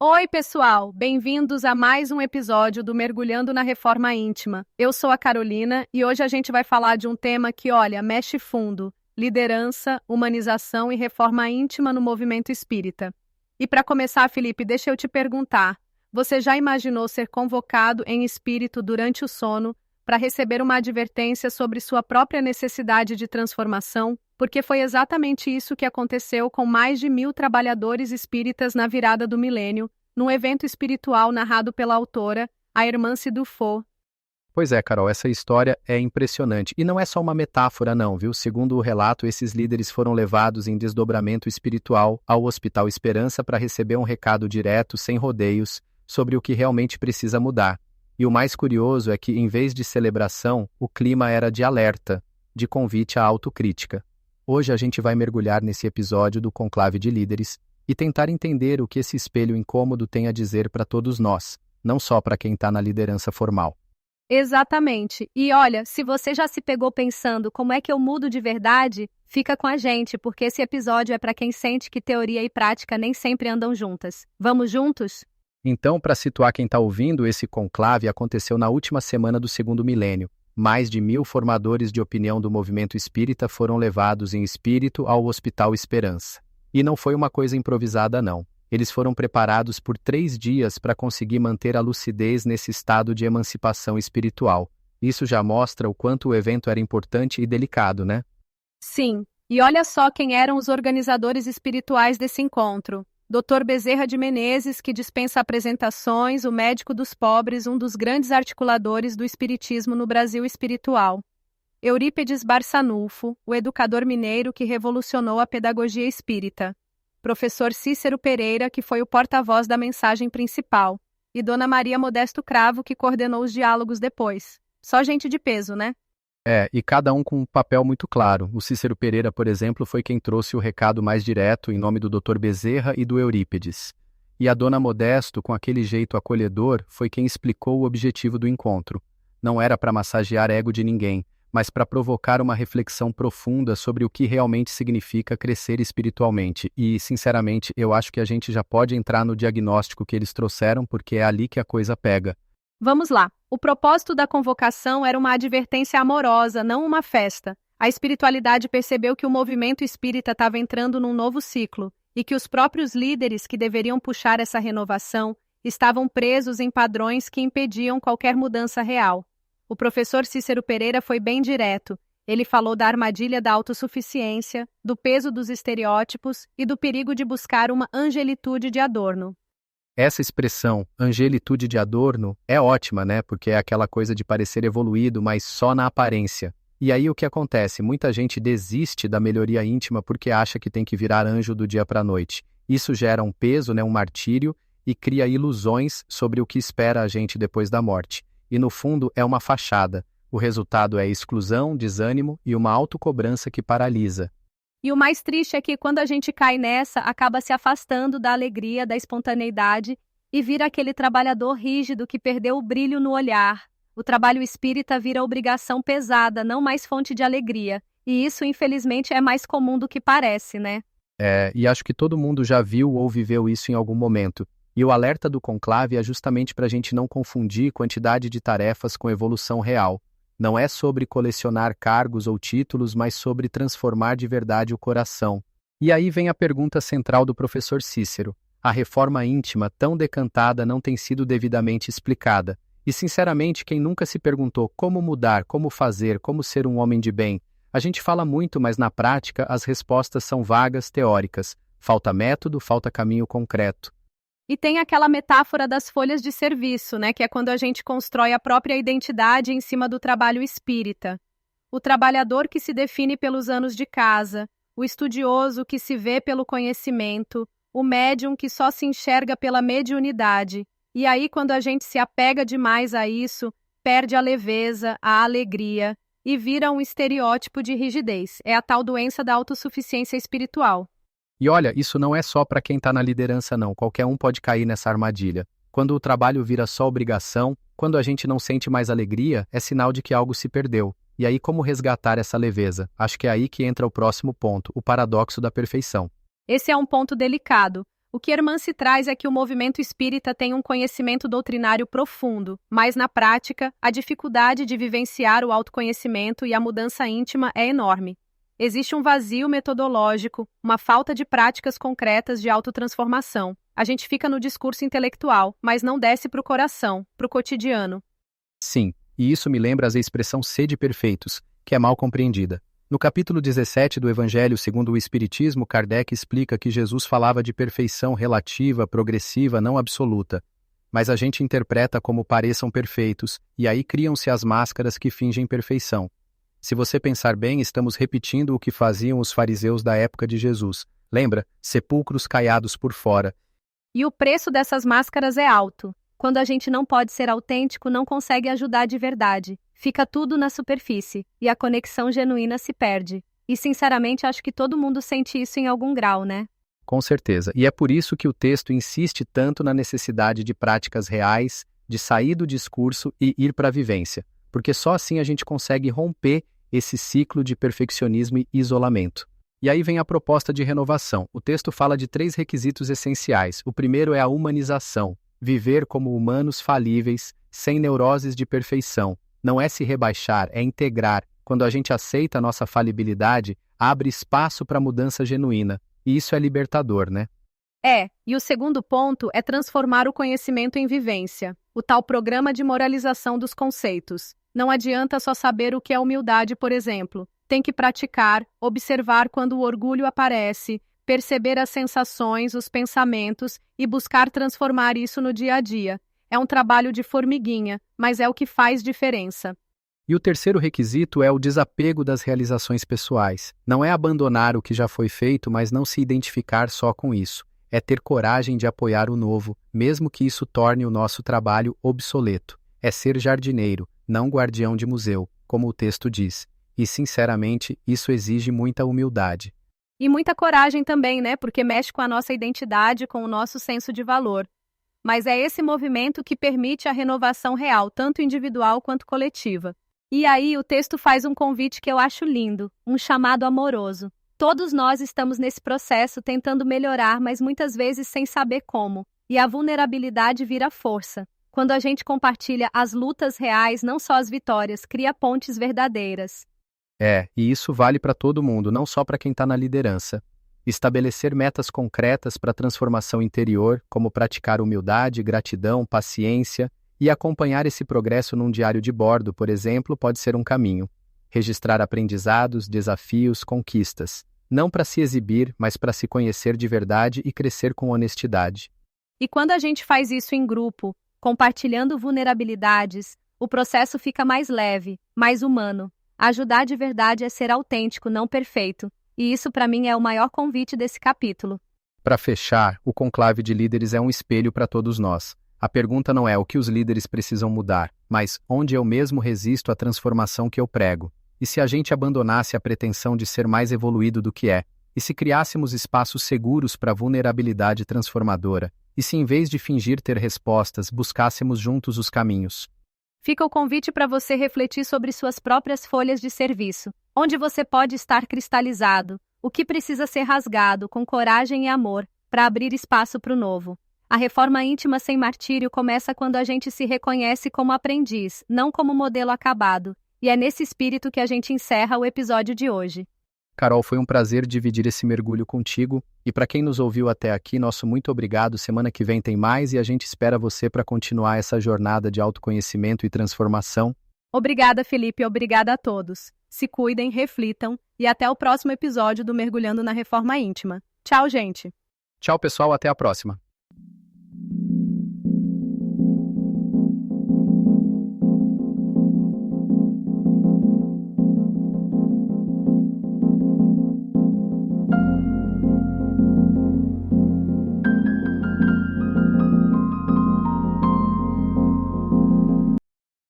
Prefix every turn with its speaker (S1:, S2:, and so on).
S1: Oi, pessoal! Bem-vindos a mais um episódio do Mergulhando na Reforma Íntima. Eu sou a Carolina e hoje a gente vai falar de um tema que, olha, mexe fundo: liderança, humanização e reforma íntima no movimento espírita. E para começar, Felipe, deixa eu te perguntar: você já imaginou ser convocado em espírito durante o sono para receber uma advertência sobre sua própria necessidade de transformação? Porque foi exatamente isso que aconteceu com mais de 1.000 trabalhadores espíritas na virada do milênio, num evento espiritual narrado pela autora, a irmã Sidufo.
S2: Pois é, Carol, essa história é impressionante. E não é só uma metáfora, não, viu? Segundo o relato, esses líderes foram levados em desdobramento espiritual ao Hospital Esperança para receber um recado direto, sem rodeios, sobre o que realmente precisa mudar. E o mais curioso é que, em vez de celebração, o clima era de alerta, de convite à autocrítica. Hoje a gente vai mergulhar nesse episódio do Conclave de Líderes e tentar entender o que esse espelho incômodo tem a dizer para todos nós, não só para quem está na liderança formal.
S1: Exatamente. E olha, se você já se pegou pensando como é que eu mudo de verdade, fica com a gente, porque esse episódio é para quem sente que teoria e prática nem sempre andam juntas. Vamos juntos?
S2: Então, para situar quem está ouvindo, esse conclave aconteceu na última semana do segundo milênio. Mais de 1.000 formadores de opinião do movimento espírita foram levados em espírito ao Hospital Esperança. E não foi uma coisa improvisada, não. Eles foram preparados por 3 dias para conseguir manter a lucidez nesse estado de emancipação espiritual. Isso já mostra o quanto o evento era importante e delicado, né?
S1: Sim. E olha só quem eram os organizadores espirituais desse encontro. Dr. Bezerra de Menezes, que dispensa apresentações, o médico dos pobres, um dos grandes articuladores do espiritismo no Brasil espiritual. Eurípedes Barçanufo, o educador mineiro que revolucionou a pedagogia espírita. Professor Cícero Pereira, que foi o porta-voz da mensagem principal. E Dona Maria Modesto Cravo, que coordenou os diálogos depois. Só gente de peso, né?
S2: E cada um com um papel muito claro. O Cícero Pereira, por exemplo, foi quem trouxe o recado mais direto em nome do Dr. Bezerra e do Eurípedes. E a Dona Modesto, com aquele jeito acolhedor, foi quem explicou o objetivo do encontro. Não era para massagear ego de ninguém, mas para provocar uma reflexão profunda sobre o que realmente significa crescer espiritualmente. E, sinceramente, eu acho que a gente já pode entrar no diagnóstico que eles trouxeram, porque é ali que a coisa pega.
S1: Vamos lá. O propósito da convocação era uma advertência amorosa, não uma festa. A espiritualidade percebeu que o movimento espírita estava entrando num novo ciclo e que os próprios líderes que deveriam puxar essa renovação estavam presos em padrões que impediam qualquer mudança real. O professor Cícero Pereira foi bem direto. Ele falou da armadilha da autossuficiência, do peso dos estereótipos e do perigo de buscar uma angelitude de Adorno.
S2: Essa expressão, angelitude de Adorno, é ótima, né? Porque é aquela coisa de parecer evoluído, mas só na aparência. E aí o que acontece? Muita gente desiste da melhoria íntima porque acha que tem que virar anjo do dia para a noite. Isso gera um peso, né? Um martírio, e cria ilusões sobre o que espera a gente depois da morte. E no fundo é uma fachada. O resultado é exclusão, desânimo e uma autocobrança que paralisa.
S1: E o mais triste é que quando a gente cai nessa, acaba se afastando da alegria, da espontaneidade e vira aquele trabalhador rígido que perdeu o brilho no olhar. O trabalho espírita vira obrigação pesada, não mais fonte de alegria. E isso, infelizmente, é mais comum do que parece, né?
S2: E acho que todo mundo já viu ou viveu isso em algum momento. E o alerta do conclave é justamente para a gente não confundir quantidade de tarefas com evolução real. Não é sobre colecionar cargos ou títulos, mas sobre transformar de verdade o coração. E aí vem a pergunta central do professor Cícero. A reforma íntima, tão decantada, não tem sido devidamente explicada. E, sinceramente, quem nunca se perguntou como mudar, como fazer, como ser um homem de bem? A gente fala muito, mas na prática as respostas são vagas, teóricas. Falta método, falta caminho concreto.
S1: E tem aquela metáfora das folhas de serviço, né, que é quando a gente constrói a própria identidade em cima do trabalho espírita. O trabalhador que se define pelos anos de casa, o estudioso que se vê pelo conhecimento, o médium que só se enxerga pela mediunidade. E aí, quando a gente se apega demais a isso, perde a leveza, a alegria e vira um estereótipo de rigidez. É a tal doença da autossuficiência espiritual.
S2: E olha, isso não é só para quem está na liderança, não. Qualquer um pode cair nessa armadilha. Quando o trabalho vira só obrigação, quando a gente não sente mais alegria, é sinal de que algo se perdeu. E aí, como resgatar essa leveza? Acho que é aí que entra o próximo ponto, o paradoxo da perfeição.
S1: Esse é um ponto delicado. O que Hermance traz é que o movimento espírita tem um conhecimento doutrinário profundo, mas na prática, a dificuldade de vivenciar o autoconhecimento e a mudança íntima é enorme. Existe um vazio metodológico, uma falta de práticas concretas de autotransformação. A gente fica no discurso intelectual, mas não desce para o coração, para o cotidiano.
S2: Sim, e isso me lembra a expressão sede perfeitos, que é mal compreendida. No capítulo 17 do Evangelho segundo o Espiritismo, Kardec explica que Jesus falava de perfeição relativa, progressiva, não absoluta. Mas a gente interpreta como pareçam perfeitos, e aí criam-se as máscaras que fingem perfeição. Se você pensar bem, estamos repetindo o que faziam os fariseus da época de Jesus. Lembra? Sepulcros caiados por fora.
S1: E o preço dessas máscaras é alto. Quando a gente não pode ser autêntico, não consegue ajudar de verdade. Fica tudo na superfície, e a conexão genuína se perde. E sinceramente acho que todo mundo sente isso em algum grau, né?
S2: Com certeza. E é por isso que o texto insiste tanto na necessidade de práticas reais, de sair do discurso e ir para a vivência. Porque só assim a gente consegue romper esse ciclo de perfeccionismo e isolamento. E aí vem a proposta de renovação. O texto fala de 3 requisitos essenciais. O primeiro é a humanização. Viver como humanos falíveis, sem neuroses de perfeição. Não é se rebaixar, é integrar. Quando a gente aceita a nossa falibilidade, abre espaço para a mudança genuína. E isso é libertador, né?
S1: E o segundo ponto é transformar o conhecimento em vivência. O tal programa de moralização dos conceitos. Não adianta só saber o que é humildade, por exemplo. Tem que praticar, observar quando o orgulho aparece, perceber as sensações, os pensamentos e buscar transformar isso no dia a dia. É um trabalho de formiguinha, mas é o que faz diferença.
S2: E o terceiro requisito é o desapego das realizações pessoais. Não é abandonar o que já foi feito, mas não se identificar só com isso. É ter coragem de apoiar o novo, mesmo que isso torne o nosso trabalho obsoleto. É ser jardineiro, não guardião de museu, como o texto diz. E, sinceramente, isso exige muita humildade.
S1: E muita coragem também, né? Porque mexe com a nossa identidade, com o nosso senso de valor. Mas é esse movimento que permite a renovação real, tanto individual quanto coletiva. E aí o texto faz um convite que eu acho lindo, um chamado amoroso. Todos nós estamos nesse processo tentando melhorar, mas muitas vezes sem saber como. E a vulnerabilidade vira força. Quando a gente compartilha as lutas reais, não só as vitórias, cria pontes verdadeiras.
S2: E isso vale para todo mundo, não só para quem está na liderança. Estabelecer metas concretas para a transformação interior, como praticar humildade, gratidão, paciência, e acompanhar esse progresso num diário de bordo, por exemplo, pode ser um caminho. Registrar aprendizados, desafios, conquistas. Não para se exibir, mas para se conhecer de verdade e crescer com honestidade.
S1: E quando a gente faz isso em grupo, compartilhando vulnerabilidades, o processo fica mais leve, mais humano. Ajudar de verdade é ser autêntico, não perfeito. E isso, para mim, é o maior convite desse capítulo.
S2: Para fechar, o conclave de líderes é um espelho para todos nós. A pergunta não é o que os líderes precisam mudar, mas onde eu mesmo resisto à transformação que eu prego. E se a gente abandonasse a pretensão de ser mais evoluído do que é? E se criássemos espaços seguros para a vulnerabilidade transformadora? E se, em vez de fingir ter respostas, buscássemos juntos os caminhos?
S1: Fica o convite para você refletir sobre suas próprias folhas de serviço. Onde você pode estar cristalizado, o que precisa ser rasgado com coragem e amor para abrir espaço para o novo. A reforma íntima sem martírio começa quando a gente se reconhece como aprendiz, não como modelo acabado. E é nesse espírito que a gente encerra o episódio de hoje.
S2: Carol, foi um prazer dividir esse mergulho contigo. E para quem nos ouviu até aqui, nosso muito obrigado. Semana que vem tem mais e a gente espera você para continuar essa jornada de autoconhecimento e transformação.
S1: Obrigada, Felipe. Obrigada a todos. Se cuidem, reflitam e até o próximo episódio do Mergulhando na Reforma Íntima. Tchau, gente.
S2: Tchau, pessoal. Até a próxima.